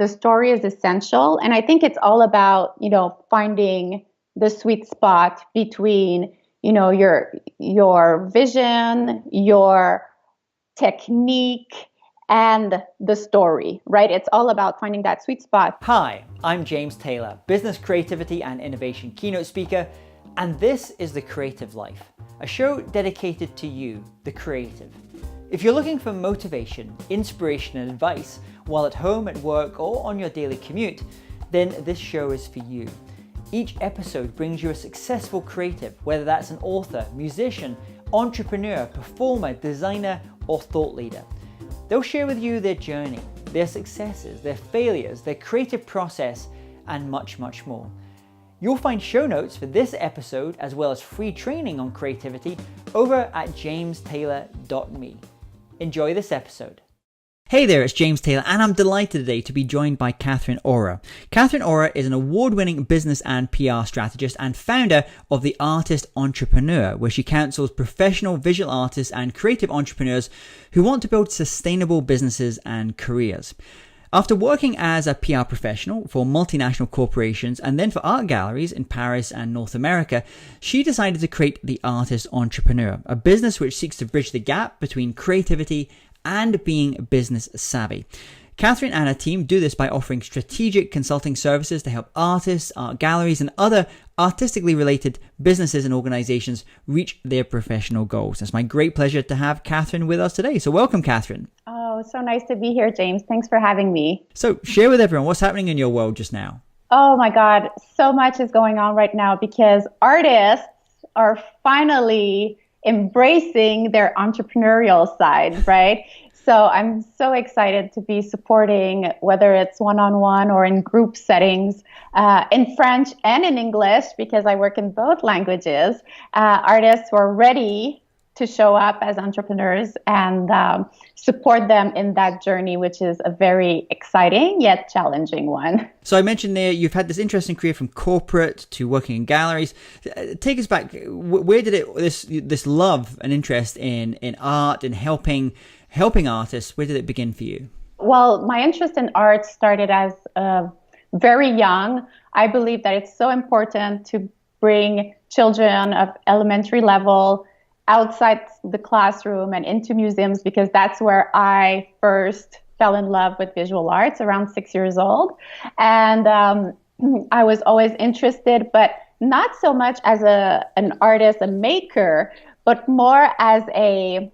the story is essential. And I think it's all about, finding the sweet spot between, your vision, your technique, and the story, right? It's all about finding that sweet spot. Hi, I'm James Taylor, business creativity and innovation keynote speaker, and this is The Creative Life, a show dedicated to you, the creative. If you're looking for motivation, inspiration, and advice while at home, at work, or on your daily commute, then this show is for you. Each episode brings you a successful creative, whether that's an author, musician, entrepreneur, performer, designer, or thought leader. They'll share with you their journey, their successes, their failures, their creative process, and much, much more. You'll find show notes for this episode, as well as free training on creativity, over at jamestaylor.me. Enjoy this episode. Hey there, it's James Taylor, and I'm delighted today to be joined by Catherine Orer. Catherine Orer is an award-winning business and PR strategist and founder of The Artist Entrepreneur, where she counsels professional visual artists and creative entrepreneurs who want to build sustainable businesses and careers. After working as a PR professional for multinational corporations and then for art galleries in Paris and North America, she decided to create The Artist Entrepreneur, a business which seeks to bridge the gap between creativity and being business savvy. Catherine and her team do this by offering strategic consulting services to help artists, art galleries, and other artistically related businesses and organizations reach their professional goals. It's my great pleasure to have Catherine with us today. So welcome, Catherine. Oh, so nice to be here, James. Thanks for having me. So share with everyone what's happening in your world just now. Oh my God, so much is going on right now because artists are finally embracing their entrepreneurial side, right? So I'm so excited to be supporting, whether it's one-on-one or in group settings, in French and in English, because I work in both languages, artists who are ready to show up as entrepreneurs and support them in that journey, which is a very exciting yet challenging one. So I mentioned there you've had this interesting career from corporate to working in galleries. Take us back. Where did this love and interest in art and helping artists, where did it begin for you? Well, my interest in art started as very young. I believe that it's so important to bring children of elementary level outside the classroom and into museums, because that's where I first fell in love with visual arts around 6 years old. And I was always interested, but not so much as an artist, a maker, but more as an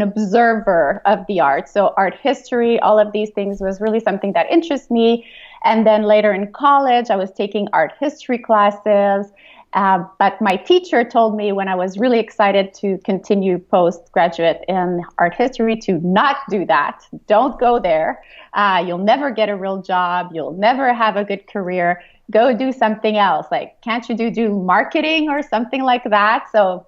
observer of the art. So art history, all of these things was really something that interests me. And then later in college, I was taking art history classes. But my teacher told me when I was really excited to continue postgraduate in art history to not do that. Don't go there. You'll never get a real job. You'll never have a good career. Go do something else. Like, can't you do marketing or something like that? So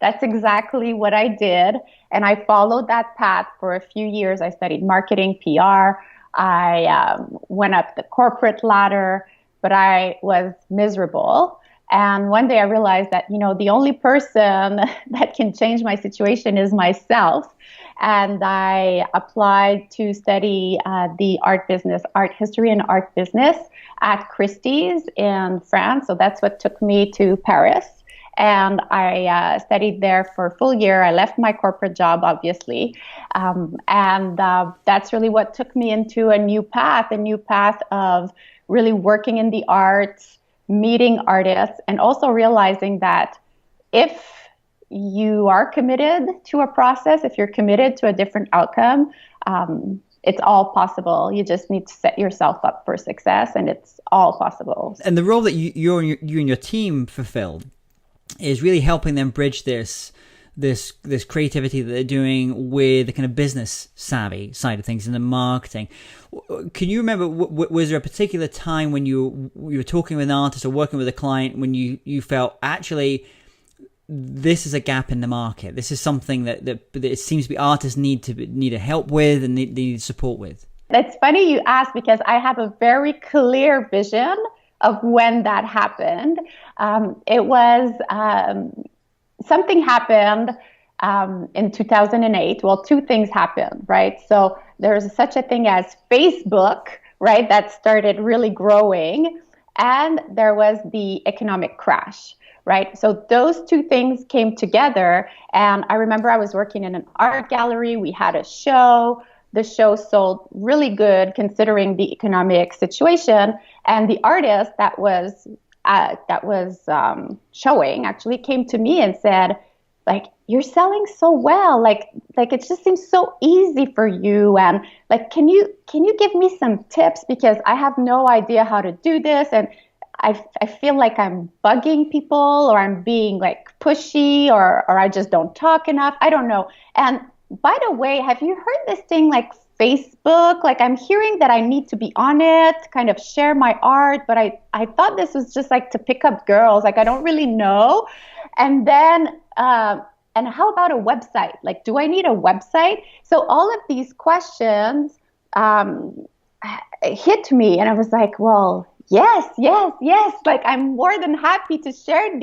that's exactly what I did. And I followed that path for a few years. I studied marketing, PR. I went up the corporate ladder, but I was miserable. And one day I realized that, the only person that can change my situation is myself. And I applied to study the art history and art business at Christie's in France. So that's what took me to Paris. And I studied there for a full year. I left my corporate job, obviously. And that's really what took me into a new path of really working in the arts, meeting artists, and also realizing that if you are committed to a process, if you're committed to a different outcome, it's all possible. You just need to set yourself up for success, and it's all possible. And the role that you and your team fulfilled is really helping them bridge this creativity that they're doing with the kind of business savvy side of things and the marketing. Can you remember, was there a particular time when you were talking with an artist or working with a client when you felt actually this is a gap in the market? This is something that it seems to be artists need help with and they need support with. It's funny you ask, because I have a very clear vision of when that happened. It was something happened in 2008. Well, two things happened, right? So there's such a thing as Facebook, right? That started really growing. And there was the economic crash, right? So those two things came together. And I remember I was working in an art gallery. We had a show. The show sold really good considering the economic situation. And the artist that was showing actually came to me and said, like, you're selling so well, like it just seems so easy for you, and like can you give me some tips, because I have no idea how to do this, and I feel like I'm bugging people, or I'm being like pushy, or I just don't talk enough. I don't know. And by the way, have you heard this thing like Facebook? Like, I'm hearing that I need to be on it, kind of share my art, but I thought this was just like to pick up girls. Like, I don't really know. And then, and how about a website? Like, do I need a website? So all of these questions hit me, and I was like, well, yes. Like, I'm more than happy to share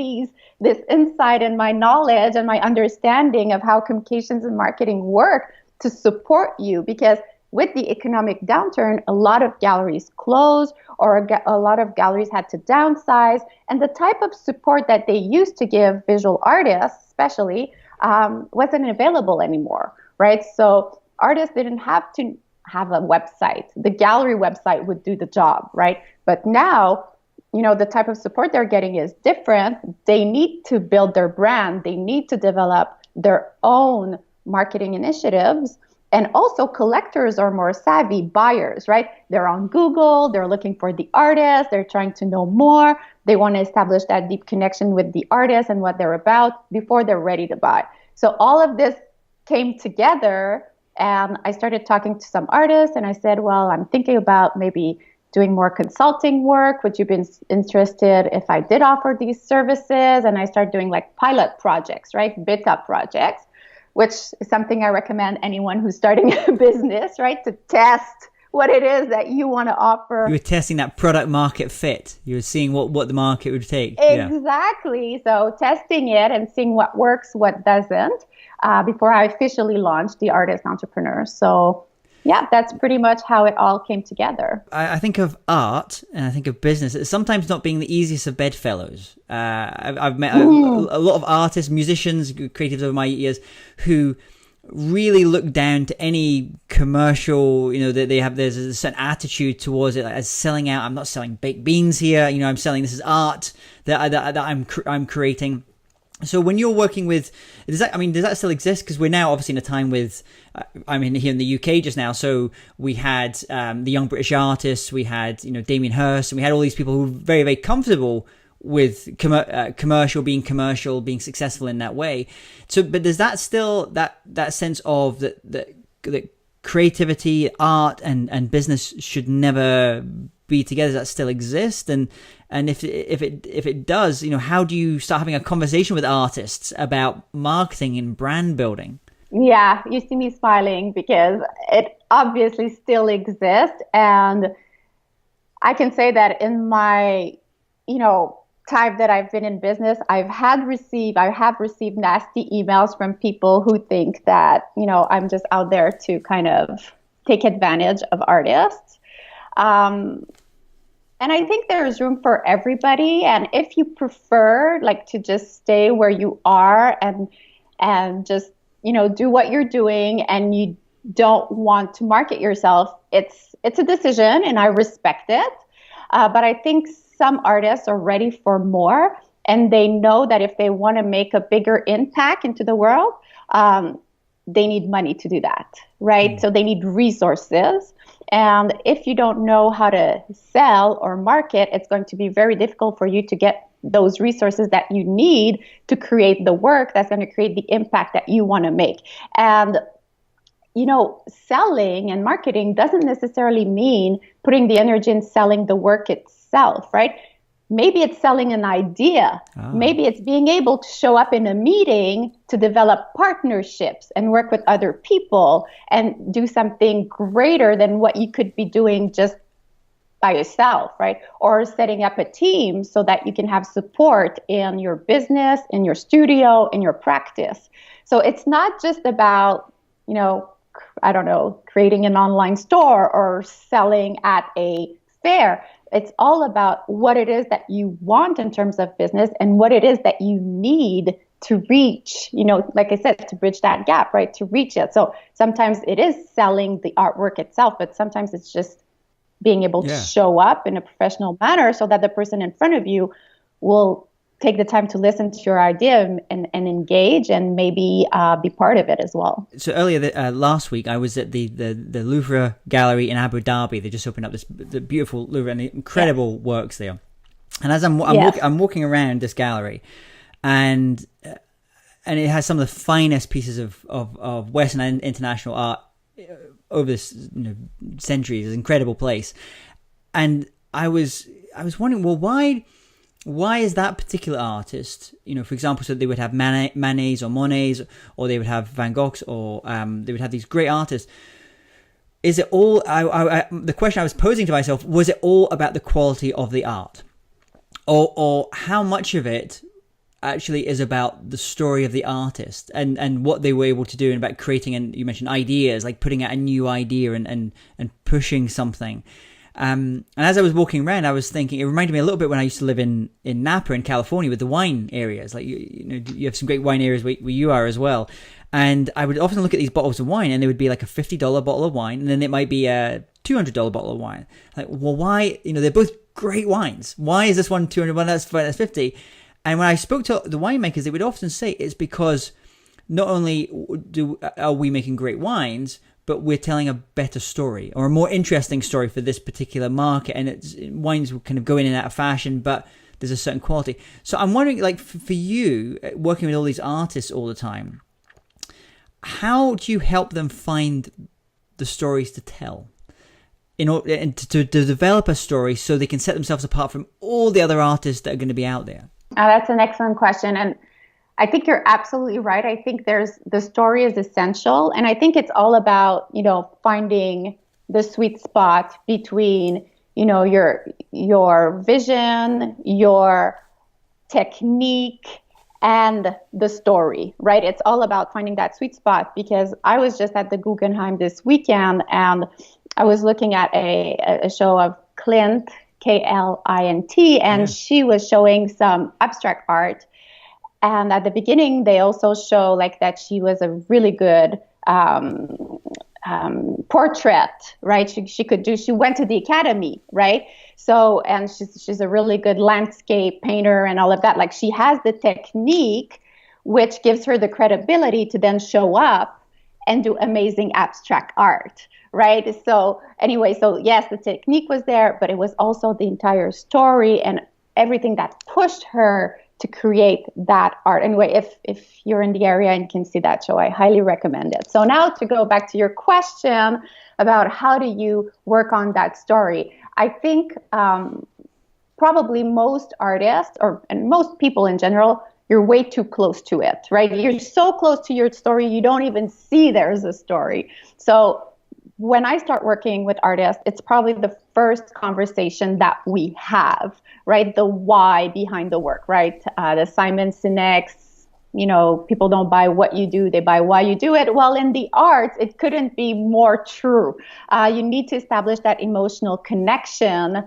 this insight and my knowledge and my understanding of how communications and marketing work to support you, because with the economic downturn, a lot of galleries closed, or a lot of galleries had to downsize, and the type of support that they used to give visual artists, especially, wasn't available anymore, right? So artists didn't have to have a website. The gallery website would do the job, right? But now, the type of support they're getting is different. They need to build their brand. They need to develop their own marketing initiatives. And also, collectors are more savvy buyers, right? They're on Google, they're looking for the artist, they're trying to know more. They want to establish that deep connection with the artist and what they're about before they're ready to buy. So all of this came together, and I started talking to some artists, and I said, well, I'm thinking about maybe doing more consulting work. Would you be interested if I did offer these services? And I started doing like pilot projects, right? Beta projects, which is something I recommend anyone who's starting a business, right? To test what it is that you want to offer. You were testing that product market fit. You were seeing what the market would take. Exactly. Yeah. So testing it and seeing what works, what doesn't, before I officially launched the Artist Entrepreneur. So yeah, that's pretty much how it all came together. I think of art and I think of business as sometimes not being the easiest of bedfellows. I've met a lot of artists, musicians, creatives over my years who really look down to any commercial, there's a certain attitude towards it as selling out. I'm not selling baked beans here. I'm selling, this is art that I'm creating. So when you're working with, does that still exist? Because we're now obviously in a time with, I'm here in the UK just now. So we had the young British artists, we had Damien Hirst, and we had all these people who were very, very comfortable with commercial, being successful in that way. So, but there's that still that sense of that creativity, art, and business should never be together. Does that still exist? And if it does, how do you start having a conversation with artists about marketing and brand building? Yeah, you see me smiling because it obviously still exists, and I can say that in my time that I've been in business, I have received nasty emails from people who think that I'm just out there to kind of take advantage of artists. And I think there's room for everybody. And if you prefer to just stay where you are and just, do what you're doing, and you don't want to market yourself, it's a decision, and I respect it. But I think some artists are ready for more, and they know that if they want to make a bigger impact into the world, they need money to do that, right? Mm-hmm. So they need resources. And if you don't know how to sell or market, it's going to be very difficult for you to get those resources that you need to create the work that's going to create the impact that you want to make. And, selling and marketing doesn't necessarily mean putting the energy in selling the work itself, right? Maybe it's selling an idea. Oh. Maybe it's being able to show up in a meeting to develop partnerships and work with other people and do something greater than what you could be doing just by yourself, right? Or setting up a team so that you can have support in your business, in your studio, in your practice. So it's not just about, I don't know, creating an online store or selling at a fair. It's all about what it is that you want in terms of business and what it is that you need to reach, like I said, to bridge that gap, right? To reach it. So sometimes it is selling the artwork itself, but sometimes it's just being able to show up in a professional manner so that the person in front of you will take the time to listen to your idea and engage and maybe be part of it as well. So earlier last week, I was at the Louvre Gallery in Abu Dhabi. They just opened up the beautiful Louvre and the incredible works there. And as I'm walking around this gallery, and it has some of the finest pieces of Western and international art over this centuries. It's an incredible place. And I was wondering, well, why is that particular artist, for example, so they would have Manets or Monets, or they would have Van Goghs, or they would have these great artists. Is it all, the question I was posing to myself, was it all about the quality of the art? Or how much of it actually is about the story of the artist and what they were able to do, and about creating, and you mentioned ideas, like putting out a new idea and pushing something. And as I was walking around, I was thinking, it reminded me a little bit when I used to live in Napa in California with the wine areas. Like, you have some great wine areas where you are as well. And I would often look at these bottles of wine, and they would be like a $50 bottle of wine, and then it might be a $200 bottle of wine. Like, well, why? They're both great wines. Why is this one 200, one that's 50? And when I spoke to the winemakers, they would often say it's because not only are we making great wines, but we're telling a better story, or a more interesting story for this particular market. And wines will kind of go in and out of fashion, but there's a certain quality. So I'm wondering, like, for you, working with all these artists all the time, how do you help them find the stories to tell? In order and to develop a story so they can set themselves apart from all the other artists that are going to be out there? That's an excellent question. And I think you're absolutely right. I think the story is essential. And I think it's all about, finding the sweet spot between, your vision, your technique, and the story, right? It's all about finding that sweet spot, because I was just at the Guggenheim this weekend, and I was looking at a show of Clint, Klint, and she was showing some abstract art. And at the beginning, they also show like that she was a really good portrait, right? She went to the academy, right? So, and she's a really good landscape painter and all of that. Like, she has the technique, which gives her the credibility to then show up and do amazing abstract art, right? So anyway, so yes, the technique was there, but it was also the entire story and everything that pushed her to create that art. Anyway, if you're in the area and can see that show, I highly recommend it. So now to go back to your question about how do you work on that story, I think probably most artists and most people in general, you're way too close to it, right? You're so close to your story, you don't even see there's a story. So when I start working with artists, it's probably the first conversation that we have, right? The why behind the work, right? The Simon Sinek's, people don't buy what you do, they buy why you do it. Well, in the arts, it couldn't be more true. You need to establish that emotional connection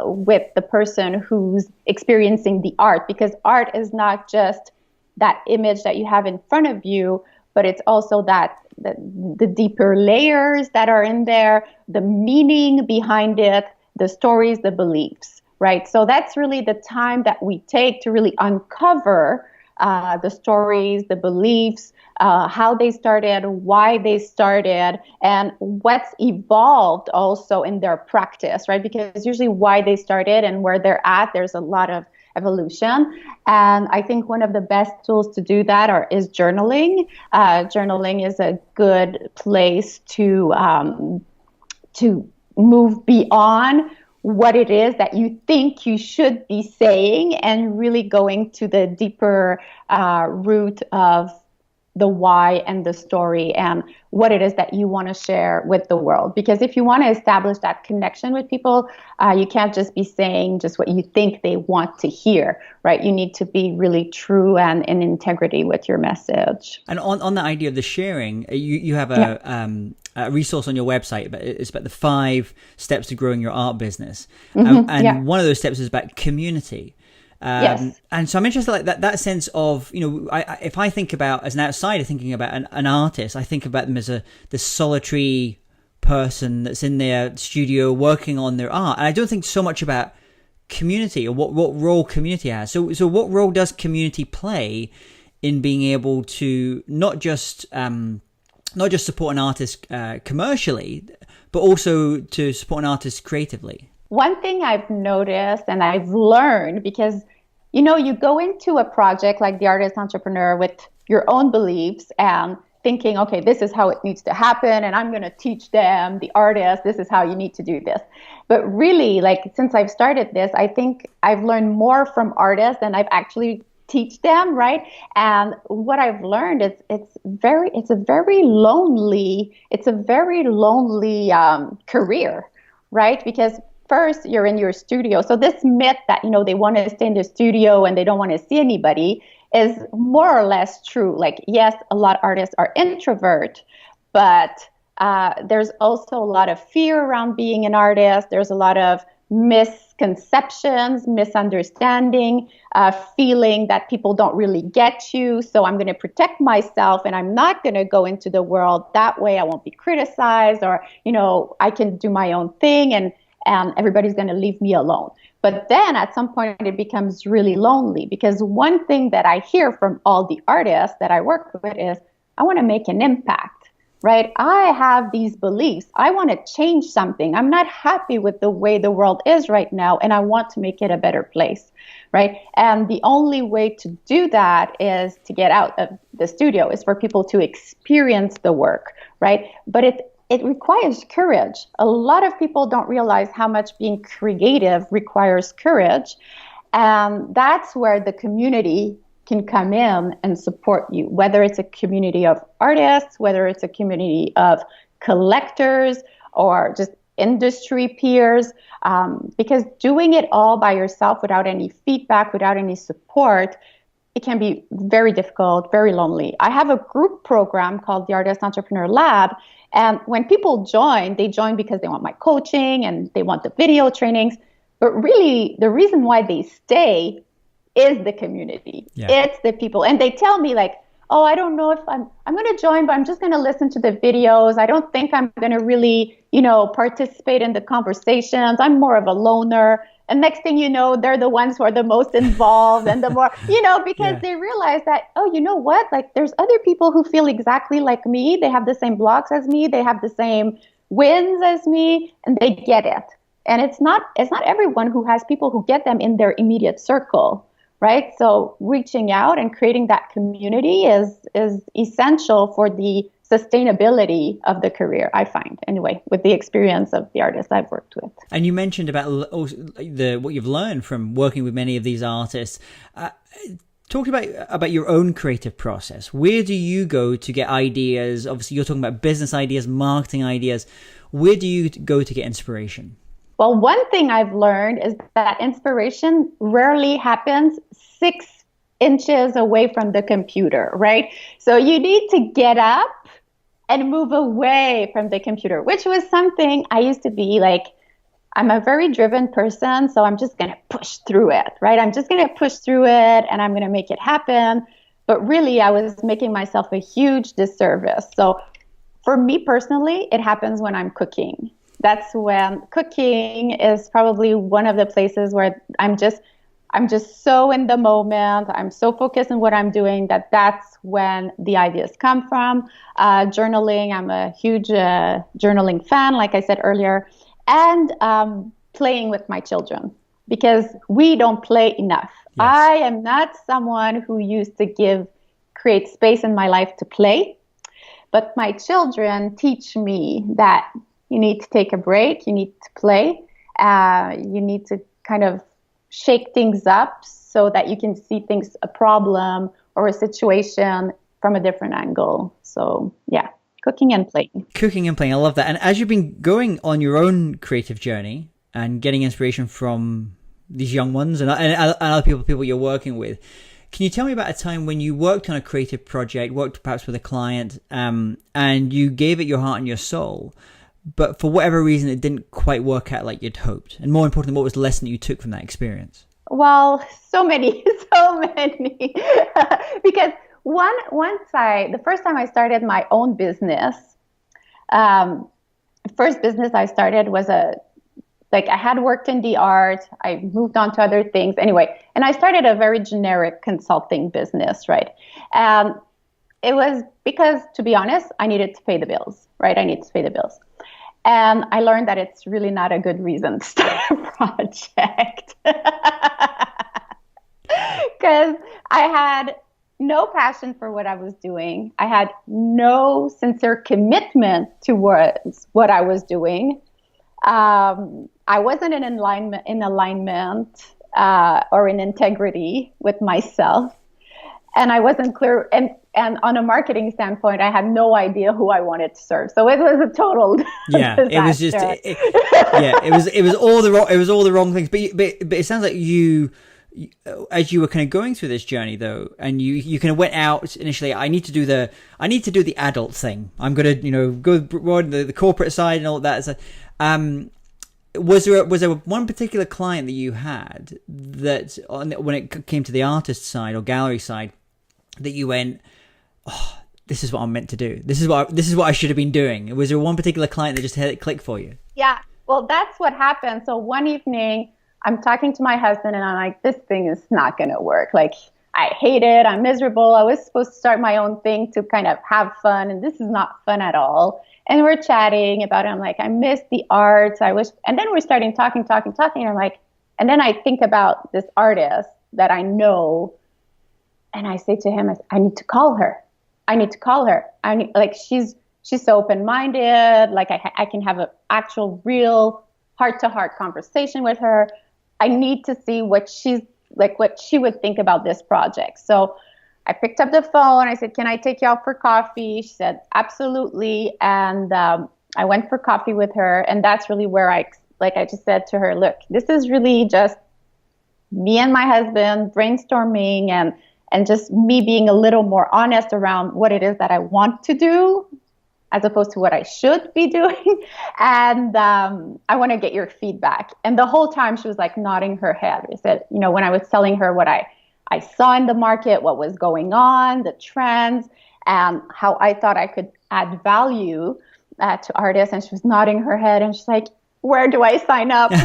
with the person who's experiencing the art, because art is not just that image that you have in front of you, but it's also that the deeper layers that are in there, the meaning behind it, the stories, the beliefs, right? So that's really the time that we take to really uncover the stories, the beliefs, how they started, why they started, and what's evolved also in their practice, right? Because usually why they started and where they're at, there's a lot of evolution. And I think one of the best tools to do that is journaling. Journaling is a good place to move beyond what it is that you think you should be saying and really going to the deeper root of the why and the story and what it is that you want to share with the world. Because if you want to establish that connection with people, you can't just be saying just what you think they want to hear, right? You need to be really true and in integrity with your message. And on the idea of the sharing, you have a resource on your website, but it's about the 5 steps to growing your art business. One of those steps is about community. Yes. And so I'm interested, like that sense of, if I think about, as an outsider thinking about an artist, I think about them as the solitary person that's in their studio working on their art. And I don't think so much about community or what role community has. So what role does community play in being able to not just support an artist commercially, but also to support an artist creatively? One thing I've noticed and I've learned, because you go into a project like the Artist Entrepreneur with your own beliefs and thinking, okay, this is how it needs to happen, and I'm going to teach them, the artists, this is how you need to do this. But really, since I've started this, I think I've learned more from artists than I've actually teach them, right? And what I've learned is it's a very lonely career, right? Because first, you're in your studio. So this myth that, they want to stay in the studio and they don't want to see anybody is more or less true. Yes, a lot of artists are introvert, but there's also a lot of fear around being an artist. There's a lot of misconceptions, misunderstanding, feeling that people don't really get you. So I'm going to protect myself and I'm not going to go into the world. That way I won't be criticized, or, I can do my own thing and everybody's going to leave me alone. But then at some point it becomes really lonely, because one thing that I hear from all the artists that I work with is, I want to make an impact, right? I have these beliefs. I want to change something. I'm not happy with the way the world is right now, and I want to make it a better place, right? And the only way to do that is to get out of the studio, is for people to experience the work, right? But it requires courage. A lot of people don't realize how much being creative requires courage. And that's where the community can come in and support you, whether it's a community of artists, whether it's a community of collectors, or just industry peers, because doing it all by yourself without any feedback, without any support, it can be very difficult, very lonely. I have a group program called the Artist Entrepreneur Lab. And when people join, they join because they want my coaching and they want the video trainings. But really, the reason why they stay is the community. Yeah. It's the people. And they tell me oh, I don't know if I'm going to join, but I'm just going to listen to the videos. I don't think I'm going to really, participate in the conversations. I'm more of a loner. And next thing you know, they're the ones who are the most involved and the more, because they realize that, oh, you know what? There's other people who feel exactly like me. They have the same blocks as me. They have the same wins as me, and they get it. And it's not everyone who has people who get them in their immediate circle, right? So reaching out and creating that community is essential for the sustainability of the career, I find, anyway, with the experience of the artists I've worked with. And you mentioned about what you've learned from working with many of these artists. Talk about your own creative process. Where do you go to get ideas? Obviously, you're talking about business ideas, marketing ideas. Where do you go to get inspiration? Well, one thing I've learned is that inspiration rarely happens 6 inches away from the computer, right? So you need to get up and move away from the computer, which was something I used to be I'm a very driven person, so I'm just going to push through it, right? I'm just going to push through it and I'm going to make it happen. But really, I was making myself a huge disservice. So for me personally, it happens when I'm cooking. That's when cooking is probably one of the places where I'm just so in the moment. I'm so focused on what I'm doing that's when the ideas come from. Journaling, I'm a huge journaling fan, like I said earlier. And playing with my children, because we don't play enough. Yes. I am not someone who used to create space in my life to play, but my children teach me that you need to take a break, you need to play, you need to kind of shake things up so that you can see things, a problem or a situation from a different angle. So yeah, cooking and playing. Cooking and playing. I love that. And as you've been going on your own creative journey and getting inspiration from these young ones and other people you're working with, can you tell me about a time when you worked on a creative project, worked perhaps with a client, and you gave it your heart and your soul, but for whatever reason, it didn't quite work out like you'd hoped? And more importantly, what was the lesson you took from that experience? Well, so many. Because the first time I started my own business, first business I started was I had worked in the art. I moved on to other things anyway, and I started a very generic consulting business, right? It was because, to be honest, I needed to pay the bills, right? I needed to pay the bills. And I learned that it's really not a good reason to start a project. Because I had no passion for what I was doing. I had no sincere commitment towards what I was doing. I wasn't in alignment or in integrity with myself. And I wasn't clear. And on a marketing standpoint, I had no idea who I wanted to serve. So it was a total disaster. It was just it was all the wrong things. But it sounds like you, as you were kind of going through this journey though, and you kind of went out initially. I need to do the adult thing. I'm gonna go on the corporate side and all that. So, was there one particular client that you had that when it came to the artist side or gallery side that you went, oh, this is what I'm meant to do. This is what I should have been doing. Was there one particular client that just had it click for you? Yeah, well, that's what happened. So one evening, I'm talking to my husband, and I'm like, this thing is not going to work. Like, I hate it. I'm miserable. I was supposed to start my own thing to kind of have fun, and this is not fun at all. And we're chatting about it. I'm like, I miss the arts. I wish. And then we're starting talking. And I'm like, and then I think about this artist that I know, and I say to him, I need to call her. She's so open-minded. Like I can have an actual real heart-to-heart conversation with her. I need to see what she would think about this project. So I picked up the phone. I said, can I take you out for coffee? She said, absolutely. And I went for coffee with her. And that's really where I just said to her, look, this is really just me and my husband brainstorming and just me being a little more honest around what it is that I want to do as opposed to what I should be doing. And I want to get your feedback. And the whole time she was like nodding her head. I said, when I was telling her what I saw in the market, what was going on, the trends, and how I thought I could add value to artists. And she was nodding her head and she's like, where do I sign up? And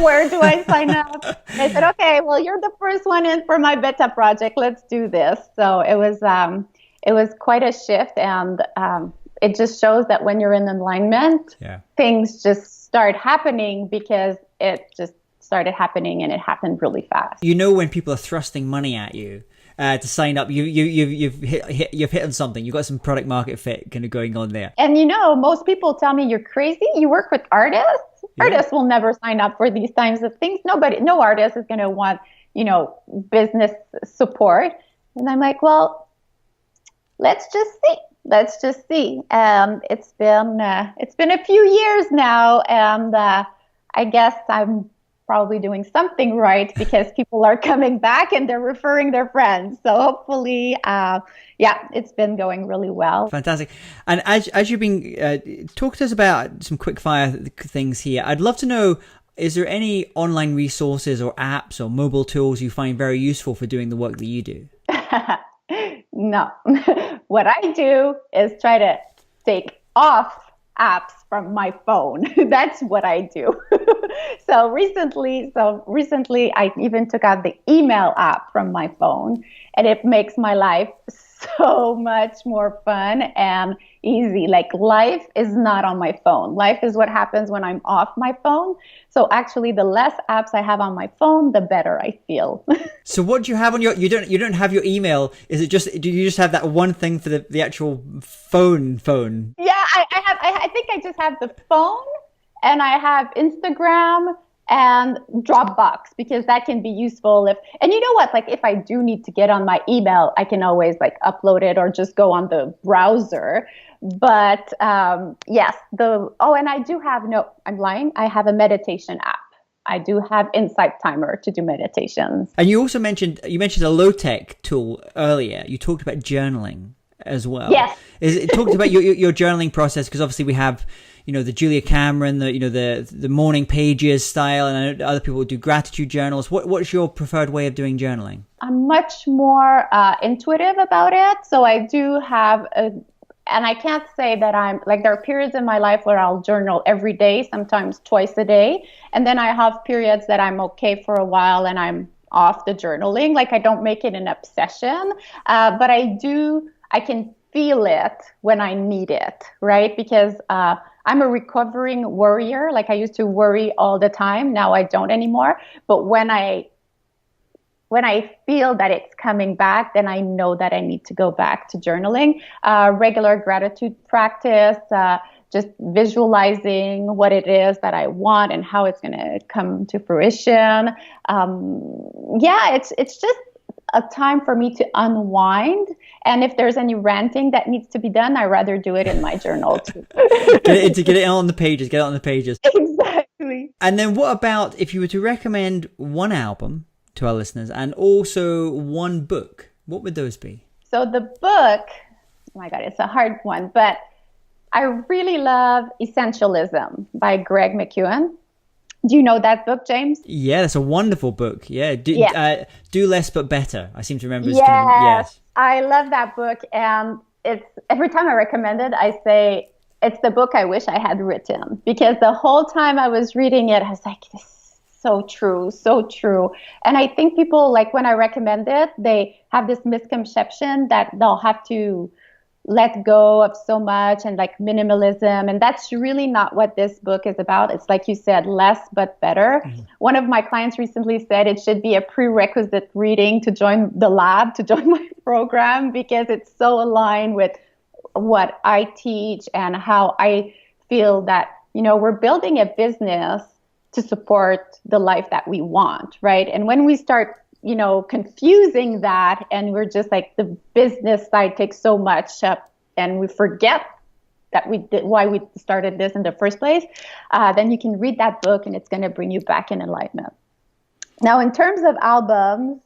I said, okay, well, you're the first one in for my beta project. Let's do this. So it was quite a shift. And it just shows that when you're in alignment, things just start happening because it just started happening, and it happened really fast. When people are thrusting money at you to sign up, you've hit on something. You've got some product market fit kind of going on there. And most people tell me, you're crazy. You work with artists. Yeah. Artists will never sign up for these kinds of things. No artist is going to want business support. And I'm like, well, let's just see. It's been a few years now, and I guess I'm probably doing something right because people are coming back and they're referring their friends. So hopefully, it's been going really well. Fantastic. And as you've been talk to us about some quick fire things here, I'd love to know, is there any online resources or apps or mobile tools you find very useful for doing the work that you do? No. What I do is try to take off apps from my phone. That's what I do. So recently I even took out the email app from my phone, and it makes my life so much more fun and easy. Like, life is not on my phone. Life is what happens when I'm off my phone. So actually, the less apps I have on my phone, the better I feel. So what do you have on you don't have your email? Is it do you just have that one thing for the actual phone? Yeah, I think I just have the phone, and I have Instagram, and Dropbox, because that can be useful and you know what, like if I do need to get on my email, I can always like upload it or just go on the browser. But yes, and I do have, no, I'm lying. I have a meditation app. I do have Insight Timer to do meditations. And you also mentioned a low-tech tool earlier. You talked about journaling as well. Yes. It talked about your journaling process, because obviously we have, the Julia Cameron, the morning pages style, and I know other people do gratitude journals. What's your preferred way of doing journaling? I'm much more intuitive about it. So I do have and I can't say that I'm like, there are periods in my life where I'll journal every day, sometimes twice a day. And then I have periods that I'm okay for a while and I'm off the journaling. Like I don't make it an obsession, but I can feel it when I need it, right? Because I'm a recovering worrier. Like I used to worry all the time. Now I don't anymore. But when I feel that it's coming back, then I know that I need to go back to journaling. Regular gratitude practice, just visualizing what it is that I want and how it's going to come to fruition. It's just a time for me to unwind. And if there's any ranting that needs to be done, I'd rather do it in my journal too. Get it on the pages. Exactly. And then what about if you were to recommend one album to our listeners and also one book, what would those be? So the book, oh my God, it's a hard one, but I really love Essentialism by Greg McKeown. Do you know that book, James? Yeah, that's a wonderful book. Yeah, do less but better. I seem to remember. Yes, I love that book, and it's every time I recommend it, I say it's the book I wish I had written, because the whole time I was reading it, I was like, this is so true, so true. And I think people, like when I recommend it, they have this misconception that they'll have to let go of so much and like minimalism. And that's really not what this book is about. It's like you said, less but better. Mm-hmm. One of my clients recently said it should be a prerequisite reading to join the lab, to join my program, because it's so aligned with what I teach and how I feel that, we're building a business to support the life that we want, right? And when we start confusing that, and we're just like, the business side takes so much up and we forget that why we started this in the first place, then you can read that book and it's going to bring you back in alignment. Now, in terms of albums,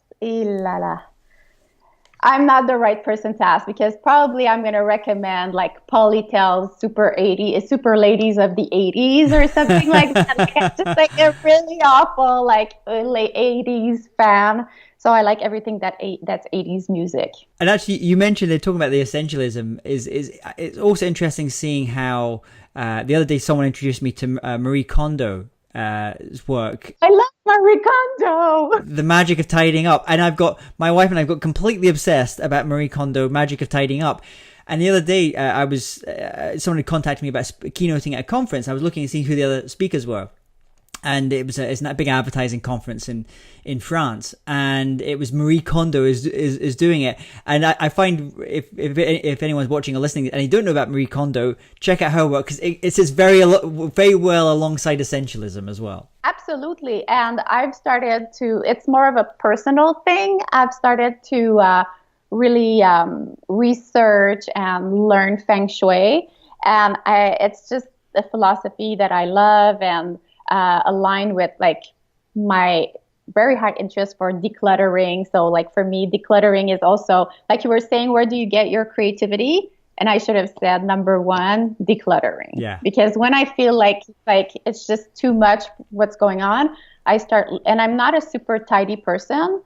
I'm not the right person to ask, because probably I'm going to recommend like Polly Tell's Super Ladies of the 80s or something like that. Like, I'm just like a really awful late 80s fan. So I like everything that's 80s music. And actually, you mentioned they're talking about the essentialism. It's also interesting seeing how the other day someone introduced me to Marie Kondo's work. I love Marie Kondo. The Magic of Tidying Up. And my wife and I got completely obsessed about Marie Kondo, Magic of Tidying Up. And the other day, someone had contacted me about keynoting at a conference. I was looking to see who the other speakers were. And it's a big advertising conference in France, and it was Marie Kondo is doing it. And I find if anyone's watching or listening and you don't know about Marie Kondo, check out her work, because it sits very well alongside essentialism as well. Absolutely, and I've started to. It's more of a personal thing. I've started to really research and learn Feng Shui, and it's just a philosophy that I love and aligned with like my very high interest for decluttering. So like for me, decluttering is also, like you were saying, where do you get your creativity? And I should have said number one, decluttering. Yeah. Because when I feel like it's just too much what's going on, and I'm not a super tidy person.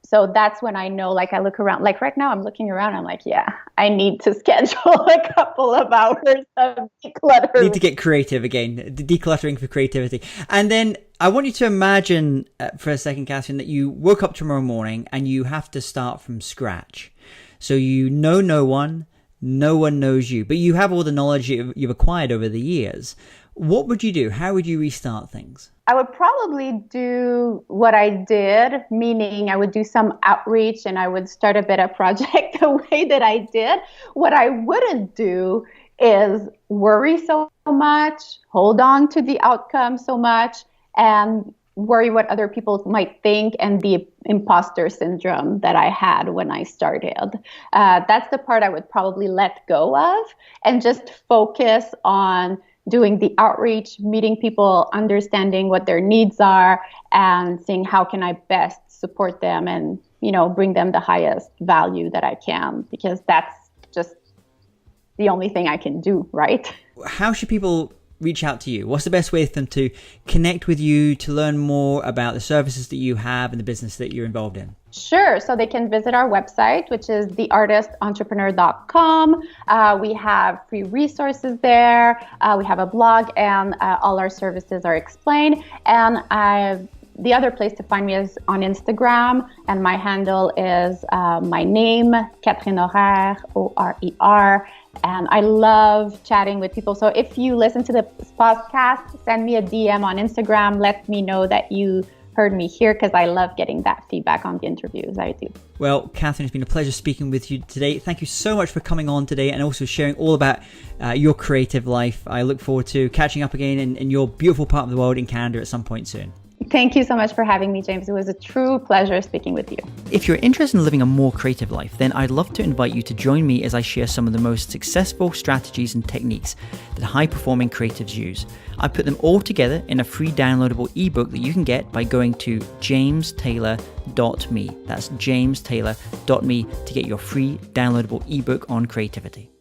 So that's when I know, like I look around, like right now I'm looking around, I'm like, yeah, I need to schedule a couple of hours of decluttering. Need to get creative again, decluttering for creativity. And then I want you to imagine for a second, Catherine, that you woke up tomorrow morning and you have to start from scratch. So you know no one knows you, but you have all the knowledge you've acquired over the years. What would you do? How would you restart things? I would probably do what I did, meaning I would do some outreach and I would start a beta project the way that I did. What I wouldn't do is worry so much, hold on to the outcome so much, and worry what other people might think and the imposter syndrome that I had when I started. That's the part I would probably let go of and just focus on doing the outreach, meeting people, understanding what their needs are, and seeing how can I best support them and, bring them the highest value that I can, because that's just the only thing I can do, right? How should people reach out to you? What's the best way for them to connect with you, to learn more about the services that you have and the business that you're involved in? Sure. So they can visit our website, which is theartistentrepreneur.com. We have free resources there. We have a blog, and all our services are explained. And the other place to find me is on Instagram, and my handle is my name, Catherine Orer, O-R-E-R. And I love chatting with people. So if you listen to this podcast, send me a DM on Instagram. Let me know that you heard me here, because I love getting that feedback on the interviews I do. Well, Catherine, it's been a pleasure speaking with you today. Thank you so much for coming on today and also sharing all about your creative life. I look forward to catching up again in your beautiful part of the world in Canada at some point soon. Thank you so much for having me, James. It was a true pleasure speaking with you. If you're interested in living a more creative life, then I'd love to invite you to join me as I share some of the most successful strategies and techniques that high-performing creatives use. I put them all together in a free downloadable ebook that you can get by going to jamestaylor.me. That's jamestaylor.me to get your free downloadable ebook on creativity.